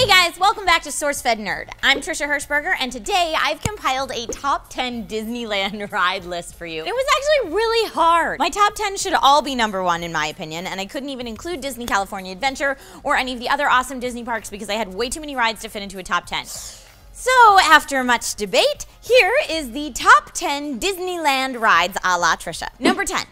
Hey guys, welcome back to SourceFed Nerd. I'm Trisha Hirschberger, and today I've compiled a top 10 Disneyland ride list for you. It was actually really hard. My top 10 should all be #1 in my opinion, and I couldn't even include Disney California Adventure or any of the other awesome Disney parks because I had way too many rides to fit into a top 10. So, after much debate, here is the top 10 Disneyland rides a la Trisha. Number 10.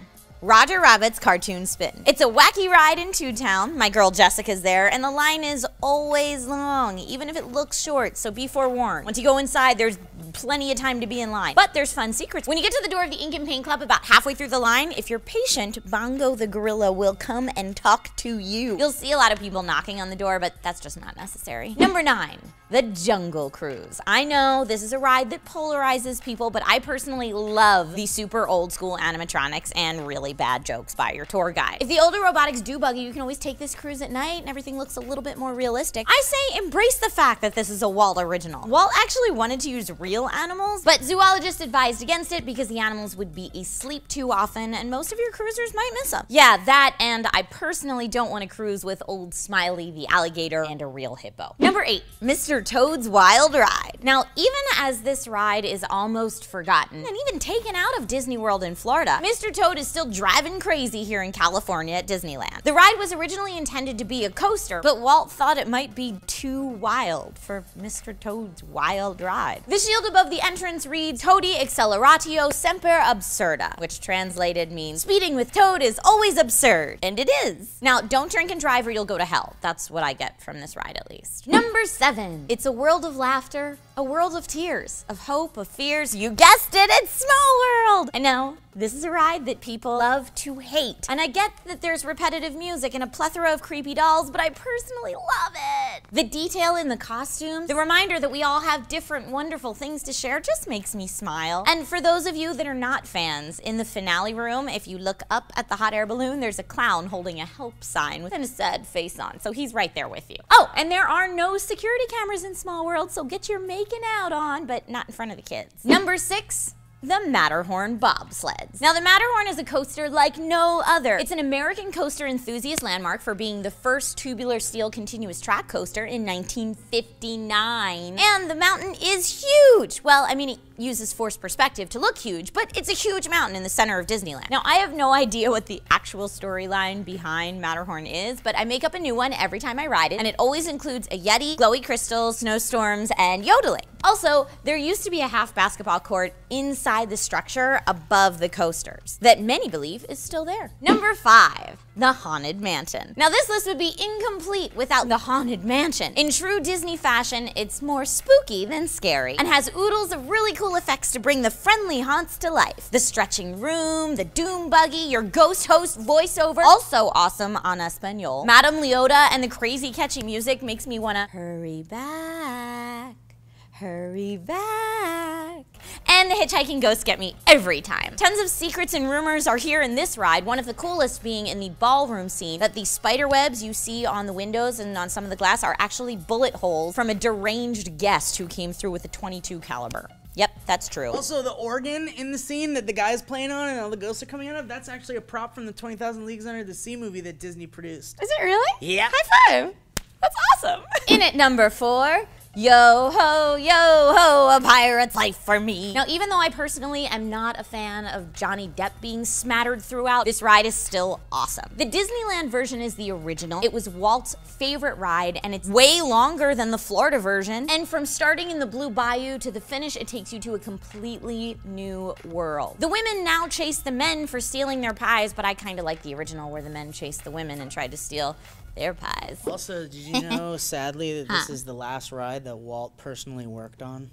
Roger Rabbit's Cartoon Spin. It's a wacky ride in Toontown. My girl Jessica's there, and the line is always long, even if it looks short, so be forewarned. Once you go inside, there's plenty of time to be in line. But there's fun secrets. When you get to the door of the Ink and Paint Club about halfway through the line, if you're patient, Bongo the gorilla will come and talk to you. You'll see a lot of people knocking on the door, but that's just not necessary. Number 9. The Jungle Cruise. I know this is a ride that polarizes people, but I personally love the super old school animatronics and really bad jokes by your tour guide. If the older robotics do bug you, you can always take this cruise at night and everything looks a little bit more realistic. I say embrace the fact that this is a Walt original. Walt actually wanted to use real animals, but zoologists advised against it because the animals would be asleep too often and most of your cruisers might miss them. Yeah, that, and I personally don't want to cruise with old Smiley the alligator and a real hippo. Number 8. Mr. Toad's Wild Ride. Now, even as this ride is almost forgotten and even taken out of Disney World in Florida, Mr. Toad is still driving crazy here in California at Disneyland. The ride was originally intended to be a coaster, but Walt thought it might be too wild for Mr. Toad's Wild Ride. The shield above the entrance reads, Toady acceleratio semper absurda, which translated means, speeding with Toad is always absurd. And it is. Now, don't drink and drive or you'll go to hell. That's what I get from this ride, at least. Number 7. It's a world of laughter, a world of tears, of hope, of fears. You guessed it, it's Small World! I know, this is a ride that people love to hate. And I get that there's repetitive music and a plethora of creepy dolls, but I personally love it. The detail in the costumes, the reminder that we all have different wonderful things to share just makes me smile. And for those of you that are not fans, in the finale room, if you look up at the hot air balloon, there's a clown holding a help sign with a sad face on, so he's right there with you. Oh, and there are no security cameras in Small World, so get your making out on, but not in front of the kids. Number 6. The Matterhorn bobsleds. Now, the Matterhorn is a coaster like no other. It's an American coaster enthusiast landmark for being the first tubular steel continuous track coaster in 1959. And the mountain is huge. Well, I mean, it uses forced perspective to look huge, but it's a huge mountain in the center of Disneyland. Now, I have no idea what the actual storyline behind Matterhorn is, but I make up a new one every time I ride it, and it always includes a Yeti, glowy crystals, snowstorms, and yodeling. Also, there used to be a half basketball court inside the structure above the coasters that many believe is still there. Number 5. The Haunted Mansion. Now, this list would be incomplete without the Haunted Mansion. In true Disney fashion, it's more spooky than scary and has oodles of really cool effects to bring the friendly haunts to life. The stretching room, the doom buggy, your ghost host voiceover, also awesome on Espanol. Madame Leota and the crazy catchy music makes me wanna hurry back. Hurry back. And the hitchhiking ghosts get me every time. Tons of secrets and rumors are here in this ride, one of the coolest being in the ballroom scene, that the spider webs you see on the windows and on some of the glass are actually bullet holes from a deranged guest who came through with a .22 caliber. Yep, that's true. Also, the organ in the scene that the guy's playing on and all the ghosts are coming out of, that's actually a prop from the 20,000 Leagues Under the Sea movie that Disney produced. Is it really? Yeah. High five. That's awesome. In at number 4, yo ho, a pirate's life for me. Now, even though I personally am not a fan of Johnny Depp being smattered throughout, this ride is still awesome. The Disneyland version is the original. It was Walt's favorite ride, and it's way longer than the Florida version. And from starting in the Blue Bayou to the finish, it takes you to a completely new world. The women now chase the men for stealing their pies, but I kind of like the original where the men chased the women and tried to steal their pies. Also, did you know, sadly, that this is the last ride that Walt personally worked on?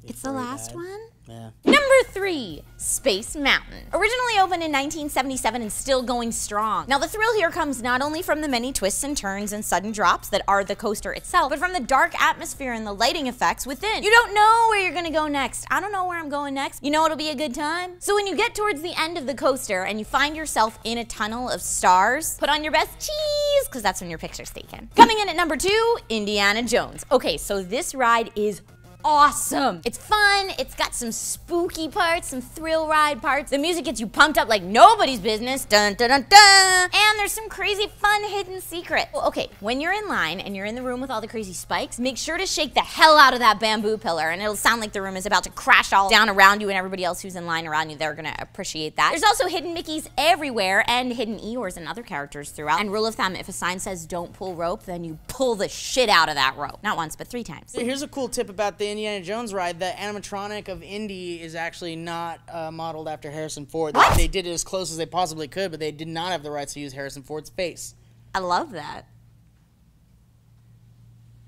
It's the last one? Yeah. Number 3, Space Mountain. Originally opened in 1977 and still going strong. Now, the thrill here comes not only from the many twists and turns and sudden drops that are the coaster itself, but from the dark atmosphere and the lighting effects within. You don't know where you're gonna go next. I don't know where I'm going next. You know it'll be a good time? So when you get towards the end of the coaster and you find yourself in a tunnel of stars, put on your best cheese, because that's when your picture's taken. Coming in at number 2, Indiana Jones. Okay, so this ride is awesome. It's fun, it's got some spooky parts, some thrill ride parts. The music gets you pumped up like nobody's business. Dun dun dun dun. And there's some crazy fun hidden secrets. Okay, when you're in line and you're in the room with all the crazy spikes, make sure to shake the hell out of that bamboo pillar and it'll sound like the room is about to crash all down around you and everybody else who's in line around you. They're gonna appreciate that. There's also hidden Mickeys everywhere and hidden Eeyores and other characters throughout. And rule of thumb, if a sign says don't pull rope, then you pull the shit out of that rope. Not once, but 3 times. Here's a cool tip about the Indiana Jones ride. The animatronic of Indy is actually not modeled after Harrison Ford. What? They did it as close as they possibly could, but they did not have the rights to use Harrison Ford's face. I love that.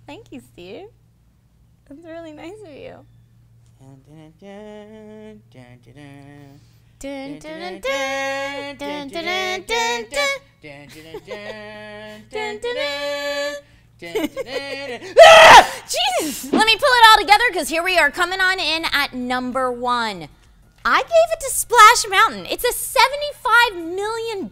Thank you, Steve. That's really nice of you. Dun, dun, dun, dun, dun, dun, dun, dun, dun, dun, dun. Jesus! Let me pull it all together because here we are coming on in at number 1. I gave it to Splash Mountain. It's a $75 million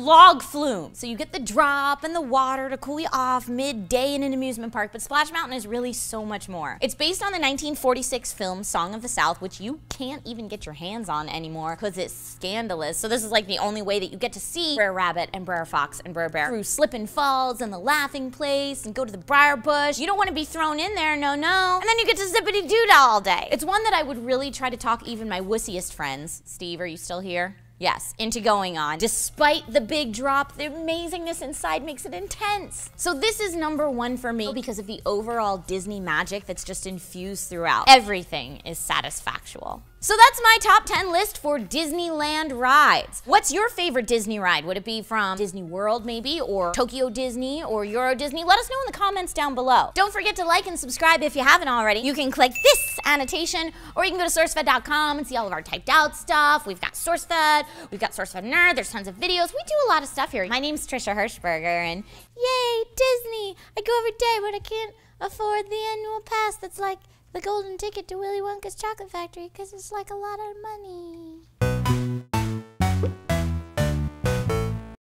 log flume. So you get the drop and the water to cool you off midday in an amusement park, but Splash Mountain is really so much more. It's based on the 1946 film Song of the South, which you can't even get your hands on anymore because it's scandalous. So this is like the only way that you get to see Brer Rabbit and Brer Fox and Brer Bear through Slip and Falls and the Laughing Place and go to the Briar Bush. You don't want to be thrown in there, no. And then you get to zippity-doo-dah all day. It's one that I would really try to talk even my wussiest friends. Steve, are you still here? Yes, into going on. Despite the big drop, the amazingness inside makes it intense. So this is number 1 for me because of the overall Disney magic that's just infused throughout. Everything is satisfactual. So that's my top 10 list for Disneyland rides. What's your favorite Disney ride? Would it be from Disney World maybe, or Tokyo Disney, or Euro Disney? Let us know in the comments down below. Don't forget to like and subscribe if you haven't already. You can click this annotation, or you can go to SourceFed.com and see all of our typed out stuff. We've got SourceFed, we've got SourceFed Nerd, there's tons of videos. We do a lot of stuff here. My name's Trisha Hershberger, and yay, Disney! I go every day, but I can't afford the annual pass that's like the golden ticket to Willy Wonka's chocolate factory because it's like a lot of money.